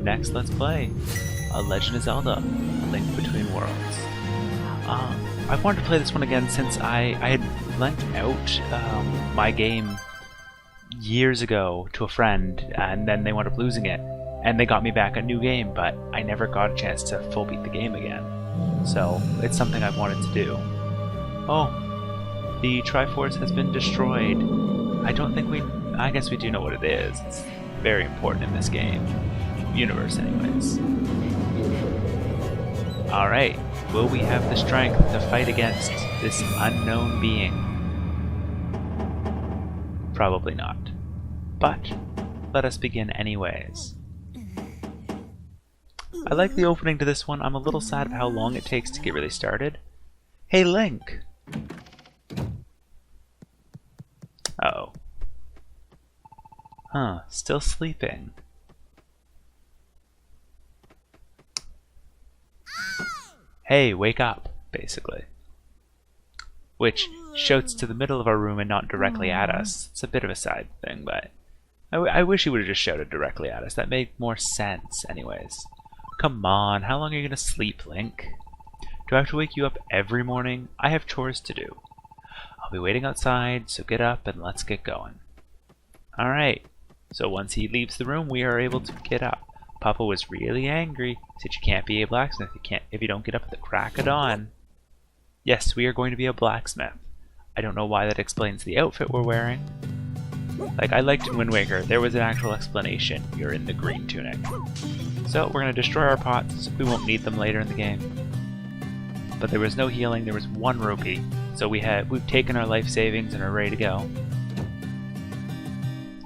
next Let's Play, A Legend of Zelda, A Link Between Worlds. I wanted to play this one again since I had lent out my game years ago to a friend, and then they wound up losing it, and they got me back a new game, but I never got a chance to full beat the game again. So it's something I've wanted to do. Oh, the Triforce has been destroyed. I guess we do know what it is. It's very important in this game. Universe, anyways. Alright, will we have the strength to fight against this unknown being? Probably not. But, let us begin anyways. I like the opening to this one. I'm a little sad of how long it takes to get really started. Hey, Link! Uh-oh. Huh, still sleeping. Hey, wake up, basically. Which shouts to the middle of our room and not directly at us. It's a bit of a side thing, but I wish he would have just shouted directly at us. That made more sense, anyways. Come on, how long are you going to sleep, Link? Do I have to wake you up every morning? I have chores to do. I'll be waiting outside, so get up and let's get going. Alright, so once he leaves the room, we are able to get up. Papa was really angry, said you can't be a blacksmith if you don't get up at the crack of dawn. Yes, we are going to be a blacksmith. I don't know why that explains the outfit we're wearing. Like, I liked in Wind Waker, there was an actual explanation. You're in the green tunic. So, we're going to destroy our pots. We won't need them later in the game. But there was no healing, there was 1 rupee. So we've taken our life savings and are ready to go.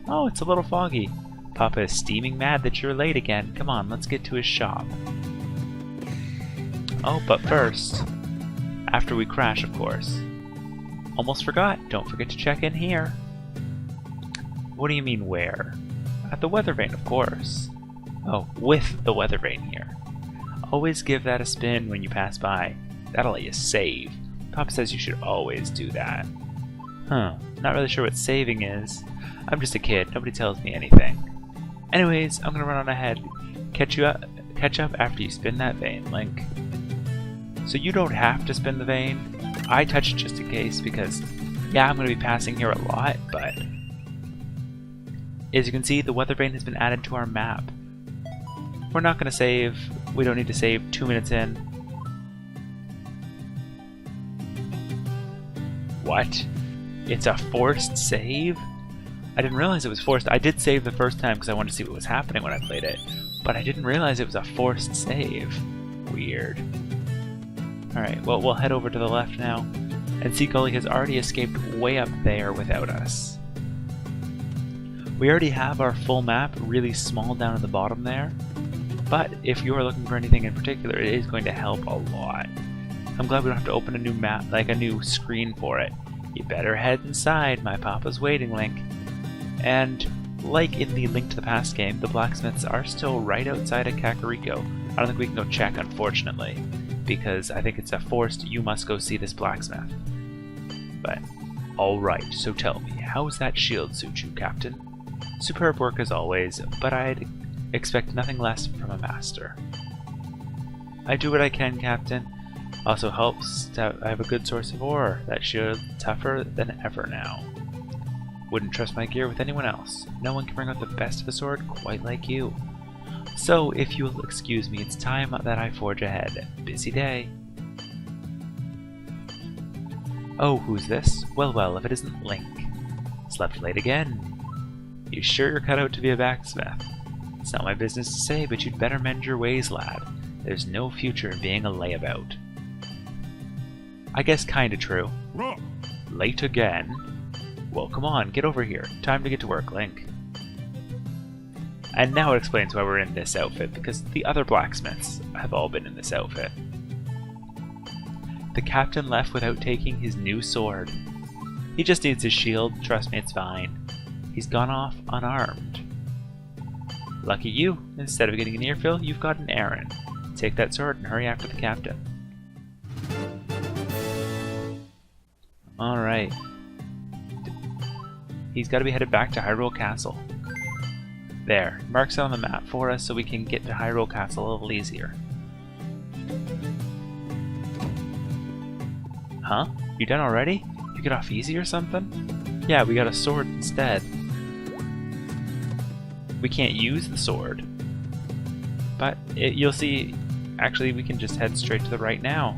Oh, it's a little foggy. Papa is steaming mad that you're late again. Come on, let's get to his shop. Oh, but first, after we crash, of course. Almost forgot, don't forget to check in here. What do you mean where? At the weather vane, of course. Oh, with the weather vane here. Always give that a spin when you pass by. That'll let you save. Papa says you should always do that. Huh, not really sure what saving is. I'm just a kid, nobody tells me anything. Anyways, I'm gonna run on ahead. Catch up after you spin that vane, Link. So you don't have to spin the vane. I touched just in case because, yeah, I'm gonna be passing here a lot, but as you can see, the weather vane has been added to our map. We're not gonna save. We don't need to save 2 minutes in. What? It's a forced save? I didn't realize it was forced. I did save the first time because I wanted to see what was happening when I played it, but I didn't realize it was a forced save. Weird. Alright, well, we'll head over to the left now, and Sea Gully has already escaped way up there without us. We already have our full map really small down at the bottom there, but if you are looking for anything in particular, it is going to help a lot. I'm glad we don't have to open a new map, like a new screen for it. You better head inside, my papa's waiting, Link. And like in the Link to the Past game, the blacksmiths are still right outside of Kakariko. I don't think we can go check, unfortunately, because I think it's a forced you must go see this blacksmith. But, alright, so tell me, how's that shield suit you, Captain? Superb work as always, but I'd expect nothing less from a master. I do what I can, Captain. Also helps to have a good source of ore. That shield's tougher than ever now. Wouldn't trust my gear with anyone else. No one can bring out the best of a sword quite like you. So, if you will excuse me, it's time that I forge ahead. Busy day. Oh, who's this? Well, well, if it isn't Link. Slept late again. You sure you're cut out to be a blacksmith? It's not my business to say, but you'd better mend your ways, lad. There's no future in being a layabout. I guess kinda true. Late again? Well, come on, get over here. Time to get to work, Link. And now it explains why we're in this outfit, because the other blacksmiths have all been in this outfit. The captain left without taking his new sword. He just needs his shield, trust me, it's fine. He's gone off unarmed. Lucky you, instead of getting an earfill, you've got an errand. Take that sword and hurry after the captain. Alright. He's got to be headed back to Hyrule Castle. There, marks it on the map for us so we can get to Hyrule Castle a little easier. Huh? You done already? You get off easy or something? Yeah, we got a sword instead. We can't use the sword. But you'll see, actually we can just head straight to the right now.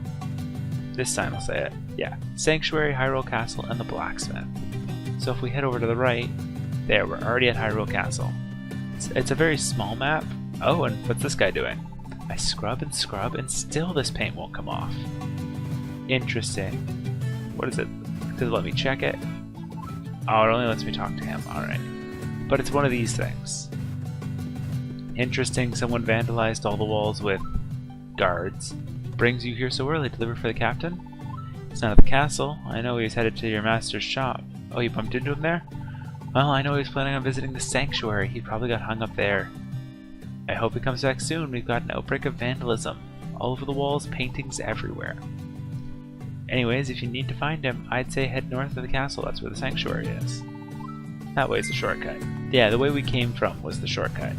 This time I'll say it. Yeah, Sanctuary, Hyrule Castle, and the Blacksmith. So if we head over to the right, there, we're already at Hyrule Castle. It's a very small map. Oh, and what's this guy doing? I scrub and still this paint won't come off. Interesting. What is it? Does it let me check it? Oh, it only lets me talk to him. Alright. But it's one of these things. Interesting, someone vandalized all the walls with guards. Brings you here so early, delivered for the captain? It's not at the castle. I know he was headed to your master's shop. Oh, you bumped into him there? Well, I know he was planning on visiting the sanctuary. He probably got hung up there. I hope he comes back soon. We've got an outbreak of vandalism. All over the walls, paintings everywhere. Anyways, if you need to find him, I'd say head north of the castle. That's where the sanctuary is. That way's the shortcut. Yeah, the way we came from was the shortcut.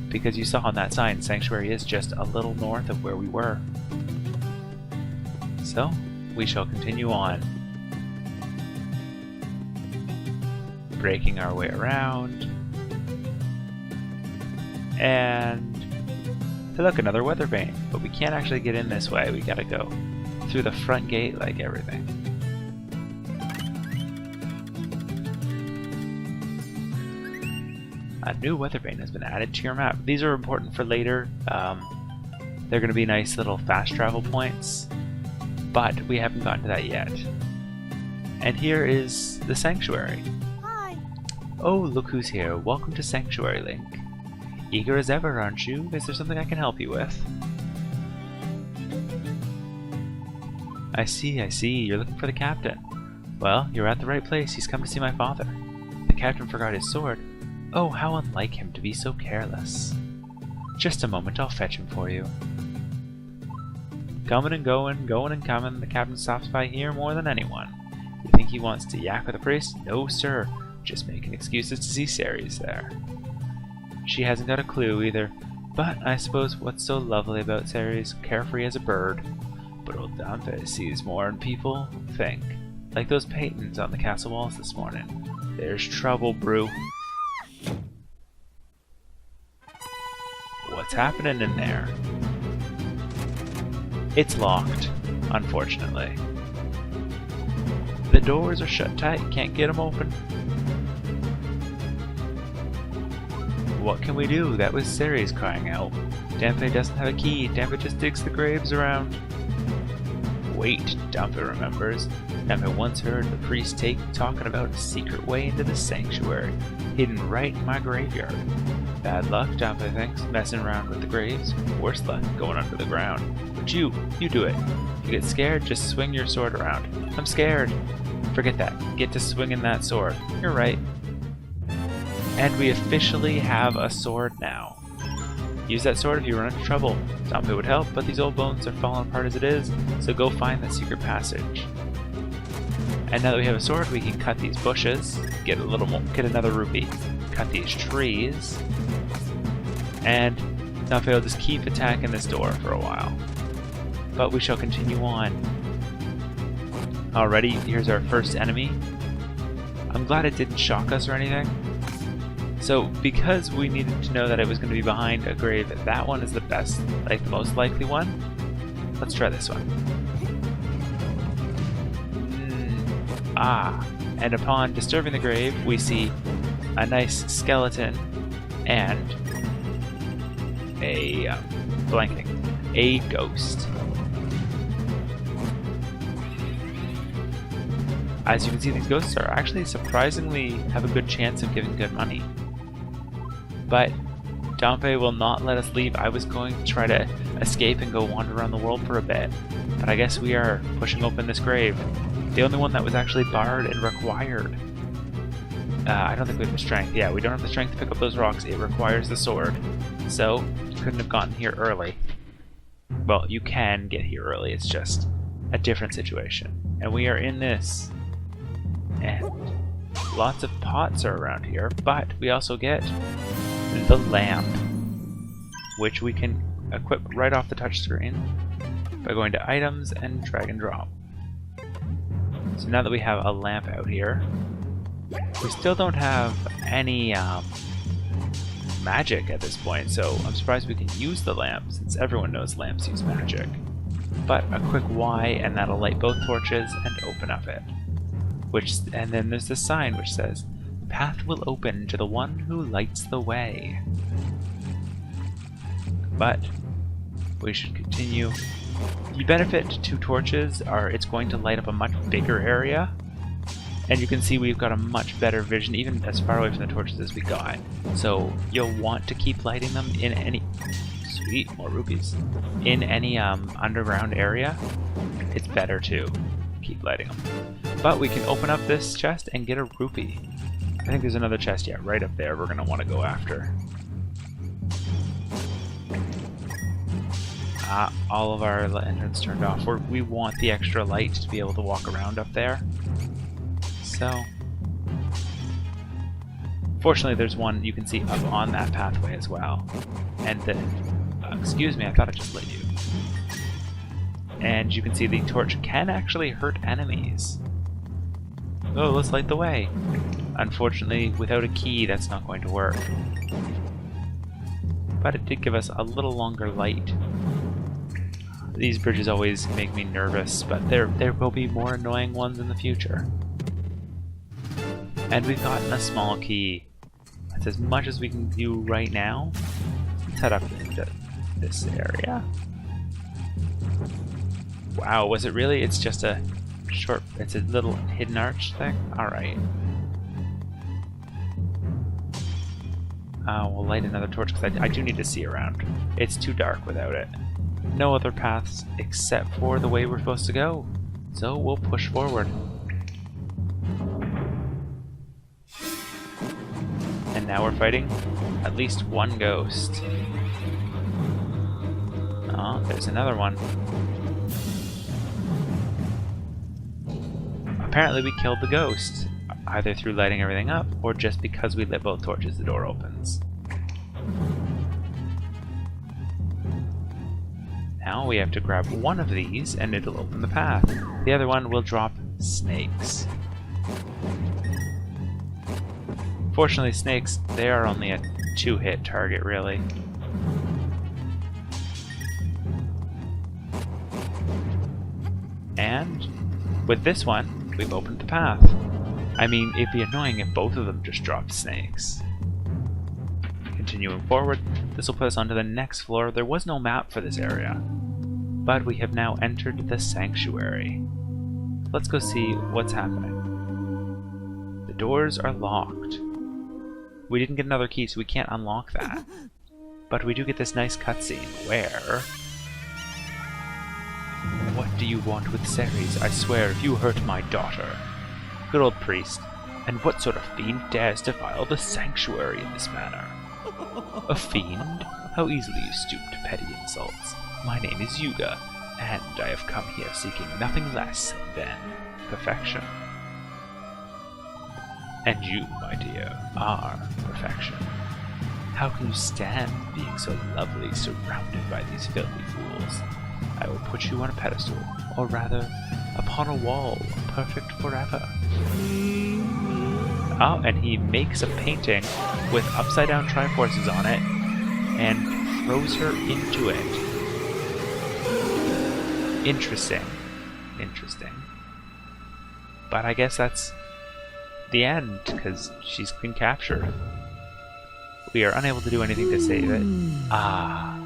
Because you saw on that sign, sanctuary is just a little north of where we were. So, we shall continue on. Breaking our way around. And hey, look, another weather vane. But we can't actually get in this way. We gotta go through the front gate like everything. A new weather vane has been added to your map. These are important for later. They're going to be nice little fast travel points, but we haven't gotten to that yet. And here is the sanctuary. Hi. Oh, look who's here. Welcome to Sanctuary, Link. Eager as ever, aren't you? Is there something I can help you with? I see. You're looking for the captain. Well, you're at the right place. He's come to see my father. The captain forgot his sword. Oh, how unlike him to be so careless. Just a moment, I'll fetch him for you. Coming and going and coming, the captain stops by here more than anyone. You think he wants to yak with the priest? No, sir. Just making excuses to see Ceres there. She hasn't got a clue either, but I suppose what's so lovely about Ceres, carefree as a bird. But old Dante sees more than people think. Like those paintings on the castle walls this morning. There's trouble, brew. What's happening in there? It's locked, unfortunately. The doors are shut tight, can't get them open. What can we do? That was Ceres crying out. Dampe doesn't have a key, Dampe just digs the graves around. Wait, Dampe remembers. Dampe once heard the priest talking about a secret way into the sanctuary, hidden right in my graveyard. Bad luck, Dampe thinks, messing around with the graves. Worse luck, going under the ground. But you do it. You get scared, just swing your sword around. I'm scared. Forget that. Get to swinging that sword. You're right. And we officially have a sword now. Use that sword if you run into trouble. Dampe would help, but these old bones are falling apart as it is, so go find that secret passage. And now that we have a sword, we can cut these bushes, get a little more, get another rupee, cut these trees, and Dampe will just keep attacking this door for a while. But we shall continue on. Alrighty, here's our first enemy. I'm glad it didn't shock us or anything. So, because we needed to know that it was going to be behind a grave, that one is the best, like the most likely one. Let's try this one. And upon disturbing the grave, we see a nice skeleton and a a ghost. As you can see, these ghosts are actually surprisingly have a good chance of giving good money. But Dampe will not let us leave. I was going to try to escape and go wander around the world for a bit, but I guess we are pushing open this grave. The only one that was actually barred and required. I don't think we have the strength. Yeah, we don't have the strength to pick up those rocks. It requires the sword. So, you couldn't have gotten here early. Well, you can get here early. It's just a different situation. And we are in this. And lots of pots are around here, but we also get the lamp, which we can equip right off the touchscreen by going to items and drag and drop. So now that we have a lamp out here, we still don't have any magic at this point, so I'm surprised we can use the lamp since everyone knows lamps use magic. But a quick Y and that'll light both torches and open up it. And then there's this sign which says, "Path will open to the one who lights the way." But we should continue. The benefit to 2 torches are it's going to light up a much bigger area. And you can see we've got a much better vision, even as far away from the torches as we got. So you'll want to keep lighting them in any... Sweet, more rupees. In any underground area, it's better to keep lighting them. But we can open up this chest and get a rupee. I think there's another chest, yeah, right up there we're going to want to go after. All of our lanterns turned off. We want the extra light to be able to walk around up there. So, fortunately there's one you can see up on that pathway as well. And excuse me, I thought I just lit you. And you can see the torch can actually hurt enemies. Oh, let's light the way. Unfortunately, without a key, that's not going to work. But it did give us a little longer light. These bridges always make me nervous, but there will be more annoying ones in the future. And we've gotten a small key. That's as much as we can do right now. Let's head up into this area. Wow, was it really? It's just a short, it's a little hidden arch thing? Alright. We'll light another torch because I do need to see around. It's too dark without it. No other paths except for the way we're supposed to go. So we'll push forward. And now we're fighting at least one ghost. Oh, there's another one. Apparently we killed the ghost, either through lighting everything up, or just because we lit both torches the door opens. Now we have to grab one of these and it'll open the path. The other one will drop snakes. Fortunately, snakes, they are only a 2-hit target, really. And with this one, we've opened the path. I mean, it'd be annoying if both of them just dropped snakes. Continuing forward, this will put us onto the next floor. There was no map for this area, but we have now entered the sanctuary. Let's go see what's happening. The doors are locked. We didn't get another key, so we can't unlock that. But we do get this nice cutscene where... What do you want with Ceres? I swear if you hurt my daughter. Good old priest. And what sort of fiend dares defile the sanctuary in this manner? A fiend? How easily you stoop to petty insults. My name is Yuga, and I have come here seeking nothing less than perfection. And you, my dear, are perfection. How can you stand being so lovely surrounded by these filthy fools? I will put you on a pedestal, or rather, upon a wall, perfect forever. Oh, and he makes a painting with upside-down Triforces on it, and throws her into it. Interesting. Interesting. But I guess that's the end, because she's been captured. We are unable to do anything to save it. Ah,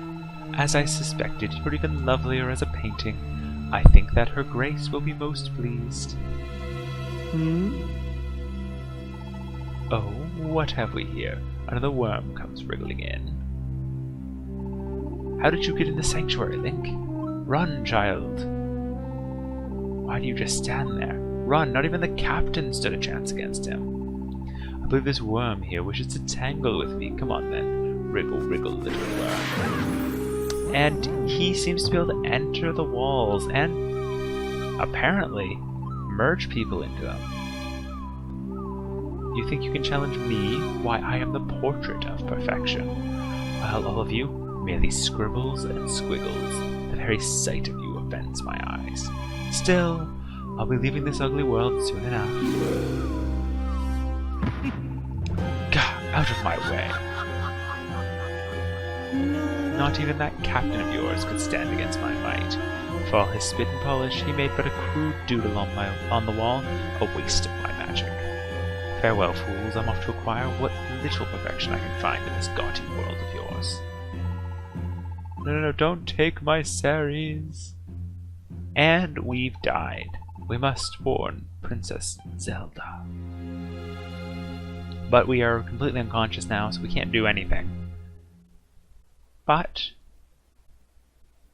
as I suspected, you're even lovelier as a painting. I think that her grace will be most pleased. Oh, what have we here? Another worm comes wriggling in. How did you get in the sanctuary, Link? Run, child. Why do you just stand there? Run, not even the captain stood a chance against him. I believe this worm here wishes to tangle with me. Come on then. Wriggle, wriggle, little worm. And he seems to be able to enter the walls and apparently merge people into them. You think you can challenge me? Why, I am the portrait of perfection. While all of you, merely scribbles and squiggles. The very sight of you offends my eyes. Still, I'll be leaving this ugly world soon enough. Gah, out of my way. Not even that captain of yours could stand against my might. For all his spit and polish, he made but a crude doodle on the wall, a waste of my magic. Farewell, fools, I'm off to acquire what little perfection I can find in this gaudy world of yours. No, don't take my Ceres. And we've died. We must warn Princess Zelda. But we are completely unconscious now, so we can't do anything. But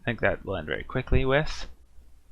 I think that will end very quickly with